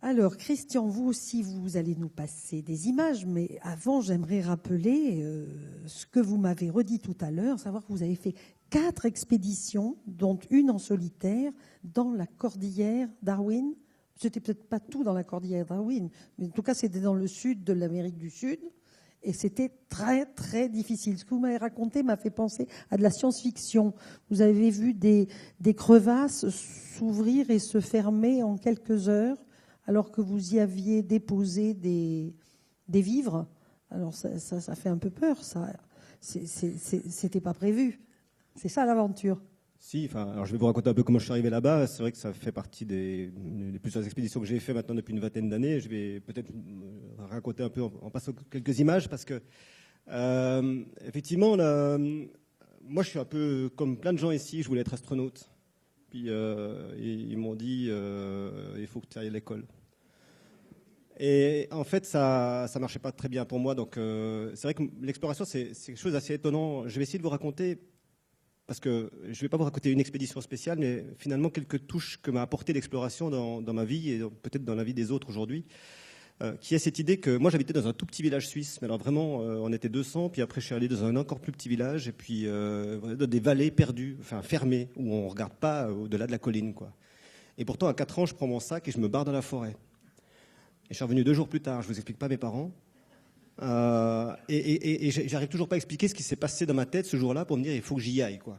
Alors, Christian, vous aussi, vous allez nous passer des images, mais avant, j'aimerais rappeler ce que vous m'avez redit tout à l'heure, savoir que vous avez fait 4 expéditions, dont une en solitaire, dans la cordillère Darwin. C'était peut-être pas tout dans la cordillère Darwin, mais en tout cas, c'était dans le sud de l'Amérique du Sud. Et c'était très, très difficile. Ce que vous m'avez raconté m'a fait penser à de la science-fiction. Vous avez vu des crevasses s'ouvrir et se fermer en quelques heures, alors que vous y aviez déposé des vivres. Alors ça fait un peu peur, ça. C'était pas prévu. C'est ça l'aventure. Si, alors je vais vous raconter un peu comment je suis arrivé là-bas. C'est vrai que ça fait partie des plusieurs expéditions que j'ai fait maintenant depuis une vingtaine d'années. Je vais peut-être raconter un peu en passant quelques images parce que, effectivement, moi je suis un peu comme plein de gens ici, je voulais être astronaute. Puis ils m'ont dit il faut que tu ailles à l'école. Et en fait, ça marchait pas très bien pour moi. Donc c'est vrai que l'exploration, c'est quelque chose d'assez étonnant. Je vais essayer de vous raconter, parce que je ne vais pas vous raconter une expédition spéciale, mais finalement quelques touches que m'a apporté l'exploration dans ma vie et peut-être dans la vie des autres aujourd'hui, qui est cette idée que moi j'habitais dans un tout petit village suisse, mais alors vraiment on était 200, puis après je suis allé dans un encore plus petit village, et puis dans des vallées perdues, enfin fermées, où on ne regarde pas au-delà de la colline, quoi. Et pourtant à 4 ans je prends mon sac et je me barre dans la forêt. Et je suis revenu 2 jours plus tard, je ne vous explique pas mes parents. Et j'arrive toujours pas à expliquer ce qui s'est passé dans ma tête ce jour-là pour me dire il faut que j'y aille, quoi.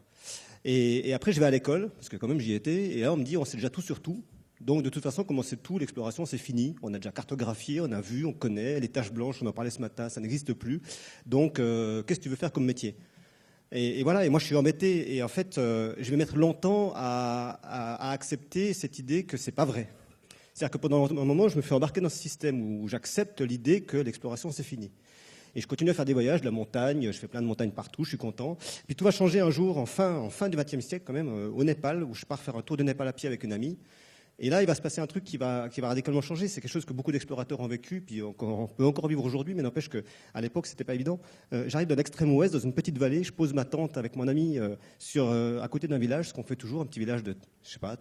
Et après je vais à l'école parce que quand même j'y étais, et là on me dit on sait déjà tout sur tout, donc de toute façon comme on sait tout, l'exploration c'est fini, on a déjà cartographié, on a vu, on connaît les taches blanches, on en parlait ce matin, ça n'existe plus, donc qu'est-ce que tu veux faire comme métier? Et voilà, et moi je suis embêté, et en fait je vais mettre longtemps à accepter cette idée que c'est pas vrai. C'est-à-dire que pendant un moment, je me fais embarquer dans ce système où j'accepte l'idée que l'exploration, c'est fini. Et je continue à faire des voyages, de la montagne, je fais plein de montagnes partout, je suis content. Puis tout va changer un jour, en fin du XXe siècle quand même, au Népal, où je pars faire un tour de Népal à pied avec une amie. Et là, il va se passer un truc qui va radicalement changer. C'est quelque chose que beaucoup d'explorateurs ont vécu, puis on peut encore vivre aujourd'hui, mais n'empêche qu'à l'époque, c'était pas évident. J'arrive de l'extrême ouest, dans une petite vallée, je pose ma tente avec mon ami à côté d'un village, ce qu'on fait toujours, un petit village de, je sais pas,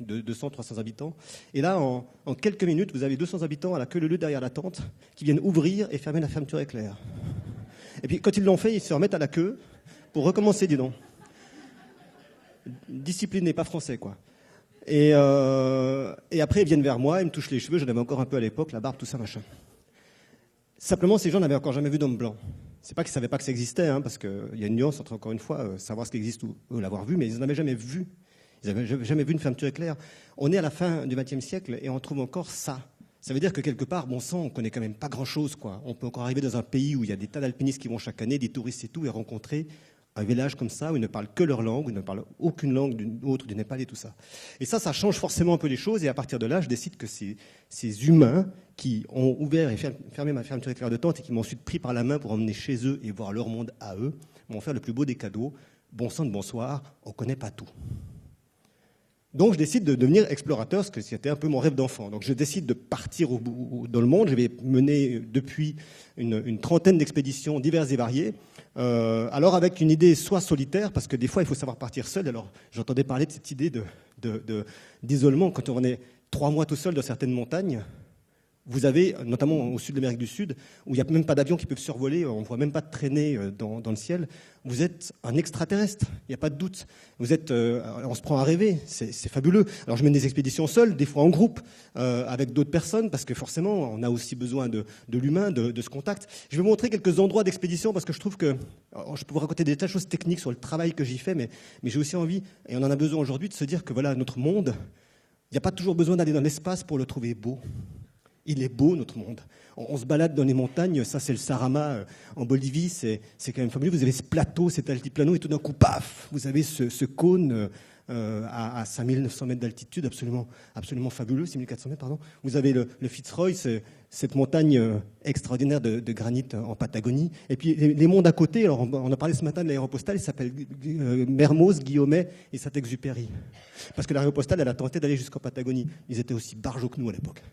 200, 300 habitants. Et là, en quelques minutes, vous avez 200 habitants à la queue leu derrière la tente, qui viennent ouvrir et fermer la fermeture éclair. Et puis, quand ils l'ont fait, ils se remettent à la queue pour recommencer, dis donc. Discipliné, pas français, quoi. Et après, ils viennent vers moi, ils me touchent les cheveux, j'en avais encore un peu à l'époque, la barbe, tout ça, machin. Simplement, ces gens n'avaient encore jamais vu d'homme blanc. C'est pas qu'ils ne savaient pas que ça existait, hein, parce qu'il y a une nuance entre, encore une fois, savoir ce qui existe ou l'avoir vu, mais ils n'en avaient jamais vu. Ils n'avaient jamais vu une fermeture éclair. On est à la fin du XXe siècle et on trouve encore ça. Ça veut dire que quelque part, bon sang, on connaît quand même pas grand-chose, quoi. On peut encore arriver dans un pays où il y a des tas d'alpinistes qui vont chaque année, des touristes et tout, et rencontrer un village comme ça où ils ne parlent que leur langue, où ils ne parlent aucune langue autre du Népal et tout ça. Et ça change forcément un peu les choses. Et à partir de là, je décide que ces humains qui ont ouvert et fermé ma fermeture éclair de tente et qui m'ont ensuite pris par la main pour emmener chez eux et voir leur monde à eux, m'ont fait le plus beau des cadeaux. Bon sang de bonsoir, on ne connaît pas tout. Donc je décide de devenir explorateur, parce que c'était un peu mon rêve d'enfant. Donc je décide de partir dans le monde. Je vais mener depuis une trentaine d'expéditions diverses et variées. Alors avec une idée soit solitaire, parce que des fois il faut savoir partir seul. Alors j'entendais parler de cette idée d'isolement quand on est 3 mois tout seul dans certaines montagnes. Vous avez, notamment au sud de l'Amérique du Sud, où il n'y a même pas d'avions qui peuvent survoler, on ne voit même pas de traînées dans le ciel, vous êtes un extraterrestre, il n'y a pas de doute. Vous êtes, on se prend à rêver, c'est fabuleux. Alors je mène des expéditions seul, des fois en groupe, avec d'autres personnes, parce que forcément, on a aussi besoin de l'humain, de ce contact. Je vais vous montrer quelques endroits d'expédition, parce que je trouve que, je peux vous raconter des tas de choses techniques sur le travail que j'y fais, mais j'ai aussi envie, et on en a besoin aujourd'hui, de se dire que voilà, notre monde, il n'y a pas toujours besoin d'aller dans l'espace pour le trouver beau. Il est beau, notre monde. On se balade dans les montagnes, ça c'est le Sarama en Bolivie, c'est quand même fabuleux. Vous avez ce plateau, cet altiplano, et tout d'un coup, paf, vous avez ce cône à 5900 mètres d'altitude, absolument fabuleux, 6400 mètres, pardon. Vous avez le Fitzroy, cette montagne extraordinaire de granit en Patagonie. Et puis les mondes à côté, alors on a parlé ce matin de l'aéropostale, il s'appelle Mermoz, Guillaumet et Saint-Exupéry. Parce que l'aéropostale, elle a tenté d'aller jusqu'en Patagonie. Ils étaient aussi barjots que nous à l'époque.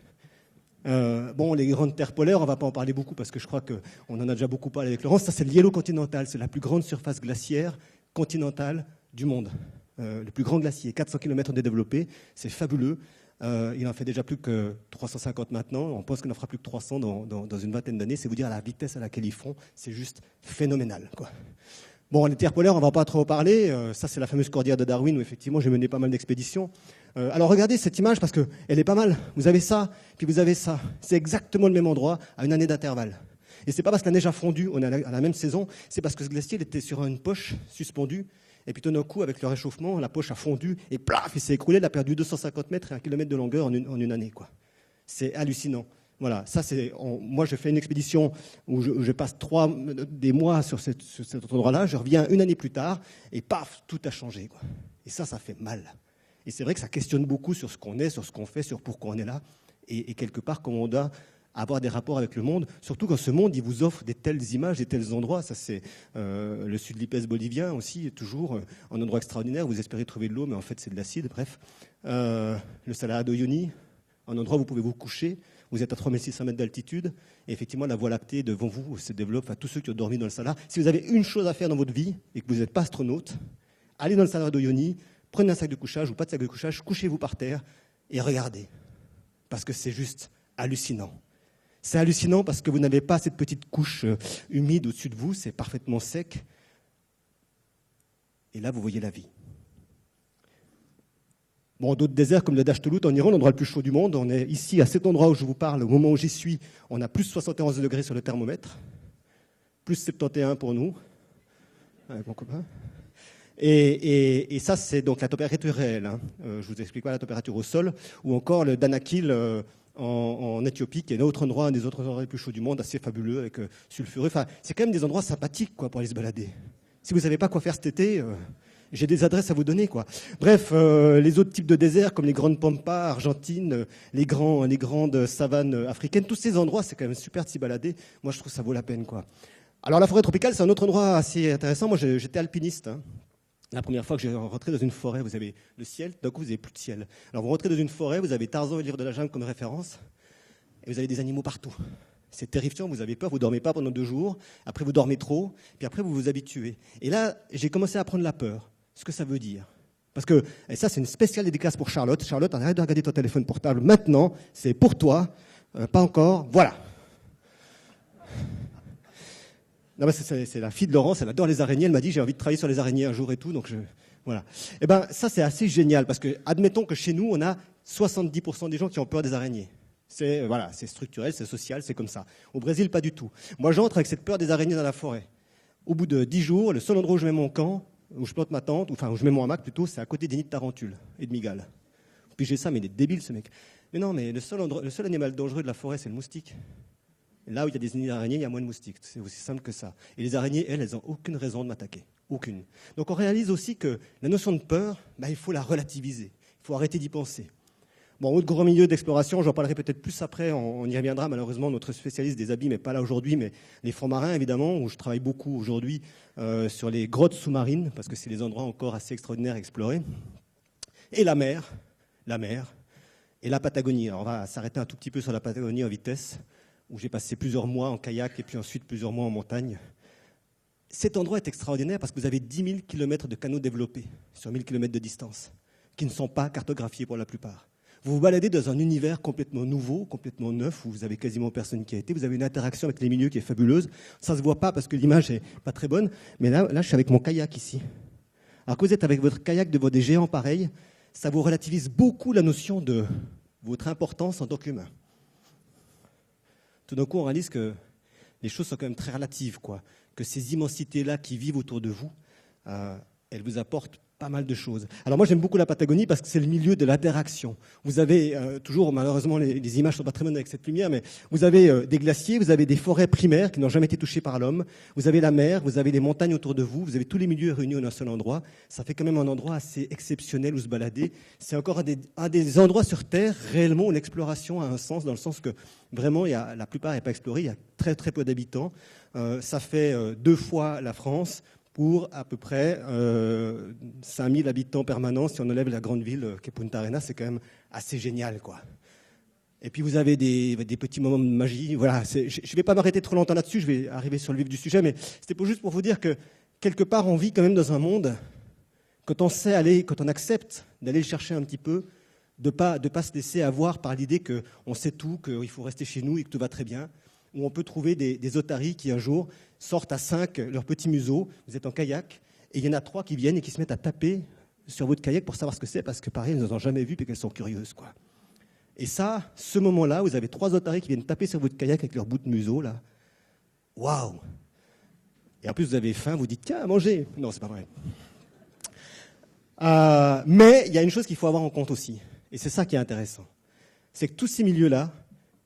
Bon, les grandes terres polaires, on ne va pas en parler beaucoup parce que je crois qu'on en a déjà beaucoup parlé avec Laurence. Ça, c'est le Yellow Continental. C'est la plus grande surface glaciaire continentale du monde. Le plus grand glacier, 400 km de développé. C'est fabuleux. Il en fait déjà plus que 350 maintenant. On pense qu'il en fera plus que 300 dans une vingtaine d'années. C'est vous dire à la vitesse à laquelle ils font, c'est juste phénoménal, quoi. Bon, les terres polaires, on ne va pas trop en parler. Ça, c'est la fameuse cordillère de Darwin où effectivement j'ai mené pas mal d'expéditions. Alors regardez cette image parce qu'elle est pas mal. Vous avez ça, puis vous avez ça. C'est exactement le même endroit à une année d'intervalle. Et c'est pas parce que la neige a fondu, on est à la même saison, c'est parce que ce glacier il était sur une poche suspendue. Et puis tout d'un coup, avec le réchauffement, la poche a fondu et plaf, il s'est écroulé. Il a perdu 250 mètres et 1 kilomètre de longueur en une année, quoi. C'est hallucinant. Voilà, ça moi je fais une expédition où je passe des mois sur cet endroit-là, je reviens une année plus tard et paf, tout a changé, quoi. Et ça fait mal. Et c'est vrai que ça questionne beaucoup sur ce qu'on est, sur ce qu'on fait, sur pourquoi on est là et quelque part comment on doit avoir des rapports avec le monde, surtout quand ce monde il vous offre des telles images, des tels endroits. Ça c'est le sud de l'Ipès bolivien aussi, toujours un endroit extraordinaire. Vous espérez trouver de l'eau, mais en fait c'est de l'acide. Bref, le Salar d'Uyuni, un endroit où vous pouvez vous coucher. Vous êtes à 3600 mètres d'altitude, et effectivement, la Voie lactée devant vous se développe. Tous ceux qui ont dormi dans le Salar. Si vous avez une chose à faire dans votre vie, et que vous n'êtes pas astronaute, allez dans le Salar d'Uyuni, prenez un sac de couchage ou pas de sac de couchage, couchez-vous par terre et regardez. Parce que c'est juste hallucinant. C'est hallucinant parce que vous n'avez pas cette petite couche humide au-dessus de vous, c'est parfaitement sec. Et là, vous voyez la vie. Bon, d'autres déserts comme le Dashtaulut en Iran, l'endroit le plus chaud du monde. On est ici, à cet endroit où je vous parle, au moment où j'y suis, on a plus 71 degrés sur le thermomètre, plus 71 pour nous, avec mon copain. Et ça, c'est donc la température réelle. Hein. Je vous explique pas la température au sol, ou encore le Danakil en Éthiopie, qui est un autre endroit, un des autres endroits les plus chauds du monde, assez fabuleux, avec sulfureux. Enfin, c'est quand même des endroits sympathiques, quoi, pour aller se balader. Si vous ne savez pas quoi faire cet été, j'ai des adresses à vous donner, quoi. Bref, les autres types de déserts, comme les grandes pampas argentines, les grandes savanes africaines, tous ces endroits, c'est quand même super de s'y balader. Moi, je trouve que ça vaut la peine, quoi. Alors, la forêt tropicale, c'est un autre endroit assez intéressant. Moi, j'étais alpiniste, hein. La première fois que j'ai rentré dans une forêt, vous avez le ciel, d'un coup vous n'avez plus de ciel. Alors vous rentrez dans une forêt, vous avez Tarzan et le livre de la jungle comme référence, et vous avez des animaux partout. C'est terrifiant, vous avez peur, vous ne dormez pas pendant 2 jours, après vous dormez trop, puis après vous vous habituez. Et là, j'ai commencé à prendre la peur, ce que ça veut dire. Parce que, et ça c'est une spéciale dédicace pour Charlotte. Charlotte, arrête de regarder ton téléphone portable maintenant, c'est pour toi, pas encore, voilà. Non, c'est la fille de Laurence, elle adore les araignées, elle m'a dit j'ai envie de travailler sur les araignées un jour et tout, donc voilà. Et ben ça c'est assez génial, parce que admettons que chez nous on a 70% des gens qui ont peur des araignées. C'est structurel, c'est social, c'est comme ça. Au Brésil, pas du tout. Moi j'entre avec cette peur des araignées dans la forêt. Au bout de 10 jours, le seul endroit où je mets mon camp, où je plante ma tente, enfin où je mets mon hamac plutôt, c'est à côté des nids de tarentules et de migales. Puis j'ai ça, mais il est débile ce mec. Mais non, mais le seul animal dangereux de la forêt, c'est le moustique. Là où il y a des nids d'araignées, il y a moins de moustiques. C'est aussi simple que ça. Et les araignées, elles n'ont aucune raison de m'attaquer. Aucune. Donc on réalise aussi que la notion de peur, il faut la relativiser. Il faut arrêter d'y penser. Bon, autre grand milieu d'exploration, j'en parlerai peut-être plus après, on y reviendra. Malheureusement, notre spécialiste des abîmes n'est pas là aujourd'hui, mais les fonds marins, évidemment, où je travaille beaucoup aujourd'hui sur les grottes sous-marines, parce que c'est des endroits encore assez extraordinaires à explorer. Et la mer, et la Patagonie. Alors on va s'arrêter un tout petit peu sur la Patagonie en vitesse, où j'ai passé plusieurs mois en kayak et puis ensuite plusieurs mois en montagne. Cet endroit est extraordinaire parce que vous avez 10 000 km de canaux développés sur 1000 km de distance, qui ne sont pas cartographiés pour la plupart. Vous vous baladez dans un univers complètement nouveau, complètement neuf, où vous avez quasiment personne qui a été. Vous avez une interaction avec les milieux qui est fabuleuse. Ça ne se voit pas parce que l'image n'est pas très bonne, mais là, je suis avec mon kayak ici. Alors que vous êtes avec votre kayak devant des géants pareils, ça vous relativise beaucoup la notion de votre importance en tant qu'humain. Tout d'un coup, on réalise que les choses sont quand même très relatives, quoi. Que ces immensités-là qui vivent autour de vous, elles vous apportent pas mal de choses. Alors moi, j'aime beaucoup la Patagonie parce que c'est le milieu de l'interaction. Vous avez toujours, malheureusement, les images ne sont pas très bonnes avec cette lumière, mais vous avez des glaciers, vous avez des forêts primaires qui n'ont jamais été touchées par l'homme, vous avez la mer, vous avez les montagnes autour de vous, vous avez tous les milieux réunis en un seul endroit. Ça fait quand même un endroit assez exceptionnel où se balader. C'est encore un des endroits sur Terre, réellement, où l'exploration a un sens, dans le sens que vraiment, la plupart n'est pas explorée, il y a très très peu d'habitants. Ça fait 2 fois la France, pour à peu près 5000 habitants permanents. Si on enlève la grande ville qui est Punta Arenas, c'est quand même assez génial, quoi. Et puis vous avez des petits moments de magie. Voilà, je ne vais pas m'arrêter trop longtemps là-dessus, je vais arriver sur le vif du sujet, mais c'était juste pour vous dire que quelque part on vit quand même dans un monde, quand on accepte d'aller le chercher un petit peu, de pas se laisser avoir par l'idée qu'on sait tout, qu'il faut rester chez nous et que tout va très bien. Où on peut trouver des otaries qui, un jour, sortent à 5 leur petit museau, vous êtes en kayak, et il y en a 3 qui viennent et qui se mettent à taper sur votre kayak pour savoir ce que c'est, parce que pareil, elles n'en ont jamais vu et qu'elles sont curieuses, quoi. Et ça, ce moment-là, vous avez 3 otaries qui viennent taper sur votre kayak avec leur bout de museau, là. Waouh! Et en plus, vous avez faim, vous dites, tiens, à manger. Non, c'est pas vrai. Mais il y a une chose qu'il faut avoir en compte aussi, et c'est ça qui est intéressant. C'est que tous ces milieux-là,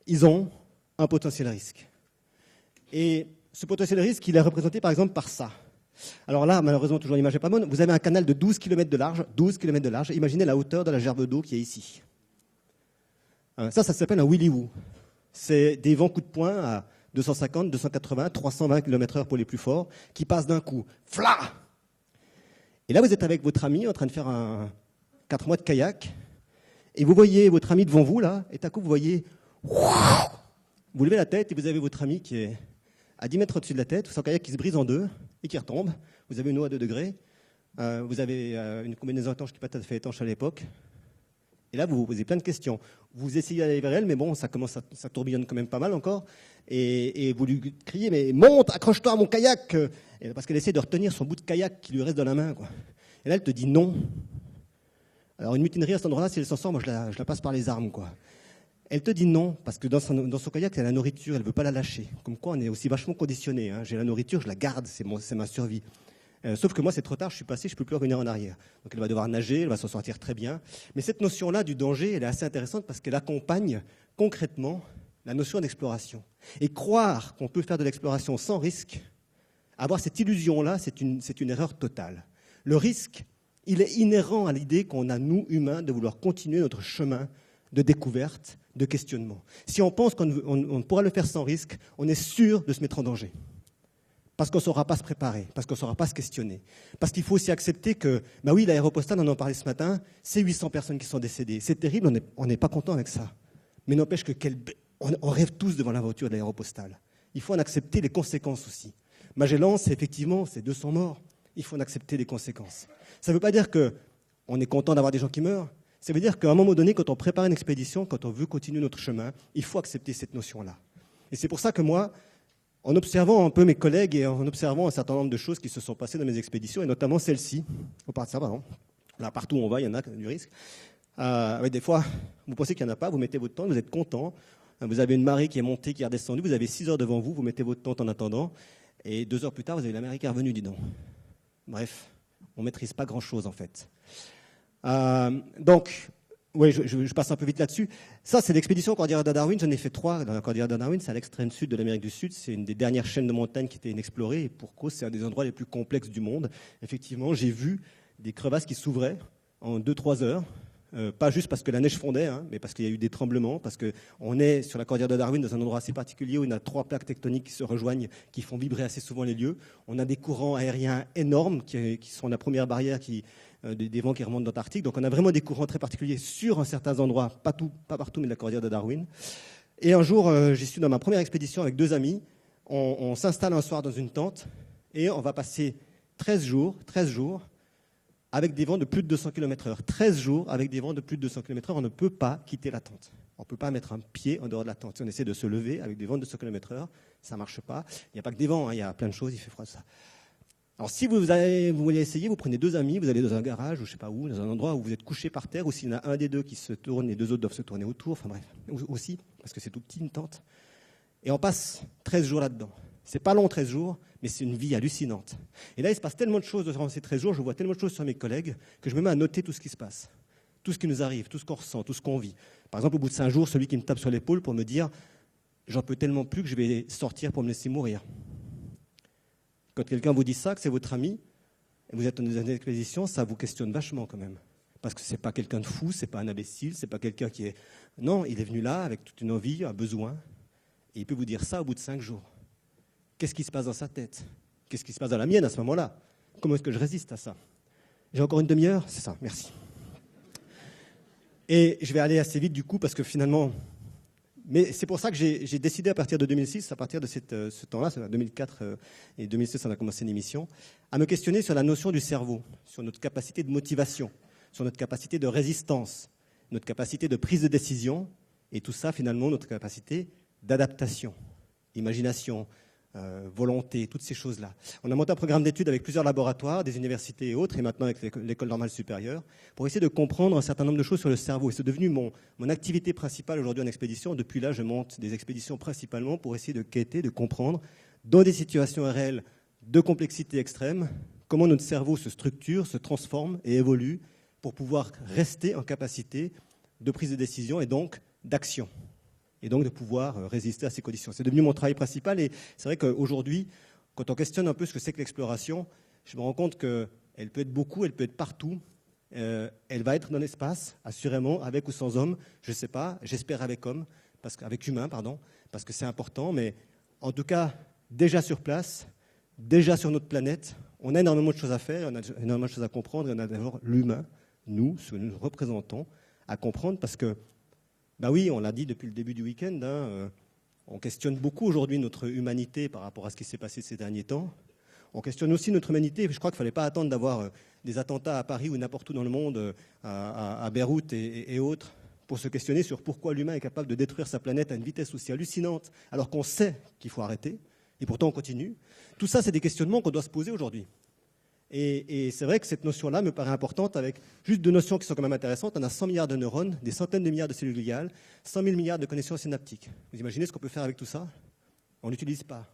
ils ont un potentiel risque. Et ce potentiel risque, il est représenté par exemple par ça. Alors là, malheureusement, toujours l'image n'est pas bonne. Vous avez un canal de 12 km de large. 12 km de large. Imaginez la hauteur de la gerbe d'eau qui est ici. Ça s'appelle un willy-woo. C'est des vents coups de poing à 250, 280, 320 km/h pour les plus forts, qui passent d'un coup. Fla! Et là, vous êtes avec votre ami en train de faire 4 mois de kayak, et vous voyez votre ami devant vous, là, et tout à coup, vous voyez... Vous levez la tête et vous avez votre ami qui est à 10 mètres au-dessus de la tête, son kayak qui se brise en deux et qui retombe. Vous avez une eau à 2 degrés. Vous avez une combinaison étanche qui n'est pas tout à fait étanche à l'époque. Et là, vous vous posez plein de questions. Vous essayez d'aller vers elle, mais bon, ça tourbillonne quand même pas mal encore. Et vous lui criez, mais monte, accroche-toi à mon kayak, parce qu'elle essaie de retenir son bout de kayak qui lui reste dans la main, quoi. Et là, elle te dit non. Alors, une mutinerie à cet endroit-là, si elle s'en sort, moi, je la passe par les armes, quoi. Elle te dit non, parce que dans son kayak, il y a la nourriture, elle ne veut pas la lâcher. Comme quoi, on est aussi vachement conditionné. Hein. J'ai la nourriture, je la garde, c'est ma survie. Sauf que moi, c'est trop tard, je suis passé, je ne peux plus revenir en arrière. Donc elle va devoir nager, elle va s'en sortir très bien. Mais cette notion-là du danger, elle est assez intéressante parce qu'elle accompagne concrètement la notion d'exploration. Et croire qu'on peut faire de l'exploration sans risque, avoir cette illusion-là, c'est une erreur totale. Le risque, il est inhérent à l'idée qu'on a, nous, humains, de vouloir continuer notre chemin de découverte, de questionnement. Si on pense qu'on pourra le faire sans risque, on est sûr de se mettre en danger. Parce qu'on ne saura pas se préparer, parce qu'on ne saura pas se questionner. Parce qu'il faut aussi accepter que, bah oui, l'aéropostale, on en parlait ce matin, c'est 800 personnes qui sont décédées. C'est terrible, on n'est pas content avec ça. Mais n'empêche que on rêve tous devant l'aventure de l'aéropostale. Il faut en accepter les conséquences aussi. Magellan, c'est 200 morts. Il faut en accepter les conséquences. Ça ne veut pas dire qu'on est content d'avoir des gens qui meurent. Ça veut dire qu'à un moment donné, quand on prépare une expédition, quand on veut continuer notre chemin, il faut accepter cette notion-là. Et c'est pour ça que moi, en observant un peu mes collègues et en observant un certain nombre de choses qui se sont passées dans mes expéditions, et notamment celle-ci, là, partout où on va, il y en a du risque. Des fois, vous pensez qu'il n'y en a pas, vous mettez votre tente, vous êtes content, vous avez une marée qui est montée, qui est redescendue, vous avez 6 heures devant vous, vous mettez votre tente en attendant, et 2 heures plus tard, vous avez la marée qui est revenue, dis donc. Bref, on ne maîtrise pas grand-chose en fait. Donc, oui, je passe un peu vite là-dessus. Ça, c'est l'expédition Cordillère de Darwin. J'en ai fait 3 dans la Cordillère de Darwin. C'est à l'extrême sud de l'Amérique du Sud. C'est une des dernières chaînes de montagnes qui était inexplorée. Et pour cause, c'est un des endroits les plus complexes du monde. Effectivement, j'ai vu des crevasses qui s'ouvraient en 2-3 heures. Pas juste parce que la neige fondait, hein, mais parce qu'il y a eu des tremblements, parce qu'on est sur la Cordillère de Darwin dans un endroit assez particulier où il y a 3 plaques tectoniques qui se rejoignent, qui font vibrer assez souvent les lieux. On a des courants aériens énormes qui sont la première barrière des vents qui remontent d'Antarctique. Donc on a vraiment des courants très particuliers sur un certain endroit, pas partout, mais de la Cordillère de Darwin. Et un jour, j'y suis dans ma première expédition avec 2 amis. On s'installe un soir dans une tente et on va passer 13 jours avec des vents de plus de 200 km/h. 13 jours avec des vents de plus de 200 km/h, on ne peut pas quitter la tente. On ne peut pas mettre un pied en dehors de la tente. Si on essaie de se lever avec des vents de 200 km/h, ça ne marche pas. Il n'y a pas que des vents, hein, il y a plein de choses, il fait froid, ça. Alors si vous voulez essayer, vous prenez 2 amis, vous allez dans un garage, ou je ne sais pas où, dans un endroit où vous êtes couché par terre, ou s'il y en a un des 2 qui se tourne, les 2 autres doivent se tourner autour, enfin bref, aussi, parce que c'est tout petit une tente. Et on passe 13 jours là-dedans. C'est pas long 13 jours, mais c'est une vie hallucinante. Et là, il se passe tellement de choses durant ces 13 jours, je vois tellement de choses sur mes collègues, que je me mets à noter tout ce qui se passe, tout ce qui nous arrive, tout ce qu'on ressent, tout ce qu'on vit. Par exemple, au bout de 5 jours, celui qui me tape sur l'épaule pour me dire « j'en peux tellement plus que je vais sortir pour me laisser mourir ». Quand quelqu'un vous dit ça, que c'est votre ami, et vous êtes dans une expédition, ça vous questionne vachement quand même. Parce que ce n'est pas quelqu'un de fou, ce n'est pas un imbécile, ce n'est pas quelqu'un qui est... Non, il est venu là avec toute une envie, un besoin, et il peut vous dire ça au bout de 5 jours. Qu'est-ce qui se passe dans sa tête? Qu'est-ce qui se passe dans la mienne à ce moment-là? Comment est-ce que je résiste à ça? J'ai encore une demi-heure? C'est ça, merci. Et je vais aller assez vite du coup, parce que finalement... Mais c'est pour ça que j'ai décidé à partir de 2006, à partir de ce temps-là, c'est 2004 et 2006, on a commencé une émission, à me questionner sur la notion du cerveau, sur notre capacité de motivation, sur notre capacité de résistance. notre capacité de prise de décision, et tout ça, finalement, notre capacité d'adaptation, imagination, volonté, toutes ces choses-là. On a monté un programme d'études avec plusieurs laboratoires, des universités et autres, et maintenant avec l'école normale supérieure, pour essayer de comprendre un certain nombre de choses sur le cerveau. Et c'est devenu mon activité principale aujourd'hui en expédition. Depuis là, je monte des expéditions principalement pour essayer de quêter, de comprendre, dans des situations réelles de complexité extrême, comment notre cerveau se structure, se transforme et évolue pour pouvoir rester en capacité de prise de décision et donc d'action, et donc de pouvoir résister à ces conditions. C'est devenu mon travail principal, et c'est vrai qu'aujourd'hui, quand on questionne un peu ce que c'est que l'exploration, je me rends compte qu'elle peut être beaucoup, elle peut être partout, elle va être dans l'espace, assurément, avec ou sans hommes, je ne sais pas, j'espère avec hommes, avec humains, parce que c'est important, mais en tout cas, déjà sur place, déjà sur notre planète, on a énormément de choses à faire, on a énormément de choses à comprendre, et on a d'abord l'humain, nous, ce que nous représentons, à comprendre, parce que ben oui, on l'a dit depuis le début du week-end, on questionne beaucoup aujourd'hui notre humanité par rapport à ce qui s'est passé ces derniers temps. On questionne aussi notre humanité. Je crois qu'il ne fallait pas attendre d'avoir des attentats à Paris ou n'importe où dans le monde, à Beyrouth et autres, pour se questionner sur pourquoi l'humain est capable de détruire sa planète à une vitesse aussi hallucinante, alors qu'on sait qu'il faut arrêter, et pourtant on continue. Tout ça, c'est des questionnements qu'on doit se poser aujourd'hui. Et c'est vrai que cette notion-là me paraît importante, avec juste deux notions qui sont quand même intéressantes. On a 100 milliards de neurones, des centaines de milliards de cellules gliales, 100 000 milliards de connexions synaptiques. Vous imaginez ce qu'on peut faire avec tout ça? On ne l'utilise pas.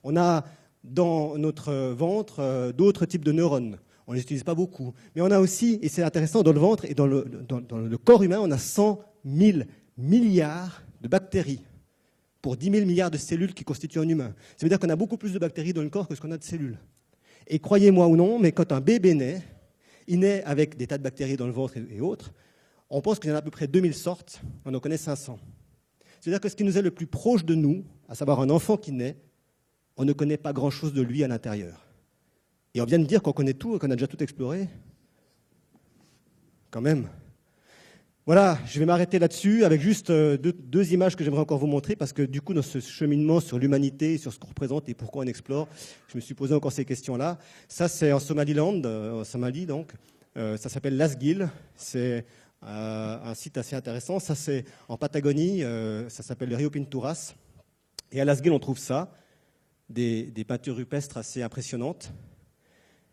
On a dans notre ventre d'autres types de neurones. On ne les utilise pas beaucoup. Mais on a aussi, et c'est intéressant, dans le ventre et dans le corps humain, on a 100 000 milliards de bactéries pour 10 000 milliards de cellules qui constituent un humain. Ça veut dire qu'on a beaucoup plus de bactéries dans le corps que ce qu'on a de cellules. Et croyez-moi ou non, mais quand un bébé naît, il naît avec des tas de bactéries dans le ventre et autres. On pense qu'il y en a à peu près 2000 sortes, on en connaît 500. C'est-à-dire que ce qui nous est le plus proche de nous, à savoir un enfant qui naît, on ne connaît pas grand-chose de lui à l'intérieur. Et on vient de dire qu'on connaît tout et qu'on a déjà tout exploré. Quand même. Voilà, je vais m'arrêter là-dessus avec juste deux images que j'aimerais encore vous montrer, parce que du coup, dans ce cheminement sur l'humanité, sur ce qu'on représente et pourquoi on explore, je me suis posé encore ces questions-là. Ça, c'est en Somaliland, en Somalie, donc. Ça s'appelle Lasgil. C'est un site assez intéressant. Ça, c'est en Patagonie. Ça s'appelle le Rio Pinturas. Et à Lasgil, on trouve ça, des peintures rupestres assez impressionnantes.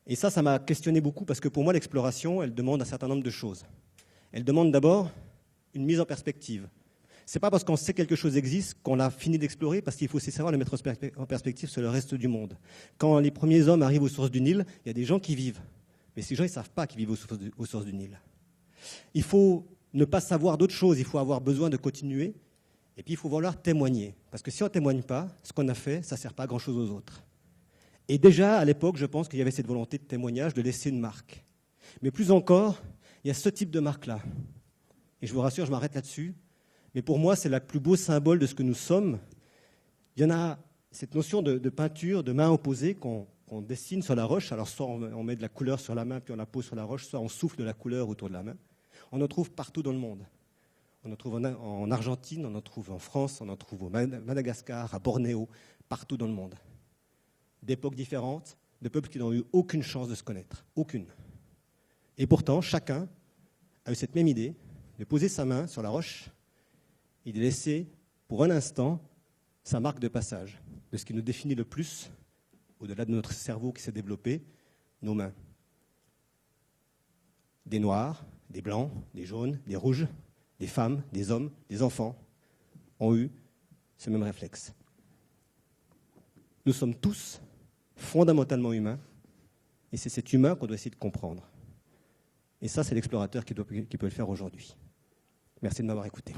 Et ça m'a questionné beaucoup, parce que pour moi, l'exploration, elle demande un certain nombre de choses. Elle demande d'abord une mise en perspective. Ce n'est pas parce qu'on sait que quelque chose existe qu'on l'a fini d'explorer, parce qu'il faut aussi savoir le mettre en perspective sur le reste du monde. Quand les premiers hommes arrivent aux sources du Nil, il y a des gens qui vivent. Mais ces gens, ils ne savent pas qu'ils vivent aux sources du Nil. Il faut ne pas savoir d'autres choses, il faut avoir besoin de continuer, et puis il faut vouloir témoigner. Parce que si on ne témoigne pas, ce qu'on a fait, ça ne sert pas à grand-chose aux autres. Et déjà, à l'époque, je pense qu'il y avait cette volonté de témoignage, de laisser une marque. Mais plus encore, il y a ce type de marque-là. Et je vous rassure, je m'arrête là-dessus. Mais pour moi, c'est le plus beau symbole de ce que nous sommes. Il y en a cette notion de peinture, de main opposée qu'on dessine sur la roche. Alors soit on met de la couleur sur la main, puis on la pose sur la roche, soit on souffle de la couleur autour de la main. On en trouve partout dans le monde. On en trouve en Argentine, on en trouve en France, on en trouve au Madagascar, à Bornéo, partout dans le monde. D'époques différentes, de peuples qui n'ont eu aucune chance de se connaître. Aucune. Et pourtant, chacun a eu cette même idée de poser sa main sur la roche et de laisser, pour un instant, sa marque de passage, de ce qui nous définit le plus, au-delà de notre cerveau qui s'est développé, nos mains. Des noirs, des blancs, des jaunes, des rouges, des femmes, des hommes, des enfants ont eu ce même réflexe. Nous sommes tous fondamentalement humains, et c'est cet humain qu'on doit essayer de comprendre. Et ça, c'est l'explorateur qui peut le faire aujourd'hui. Merci de m'avoir écouté.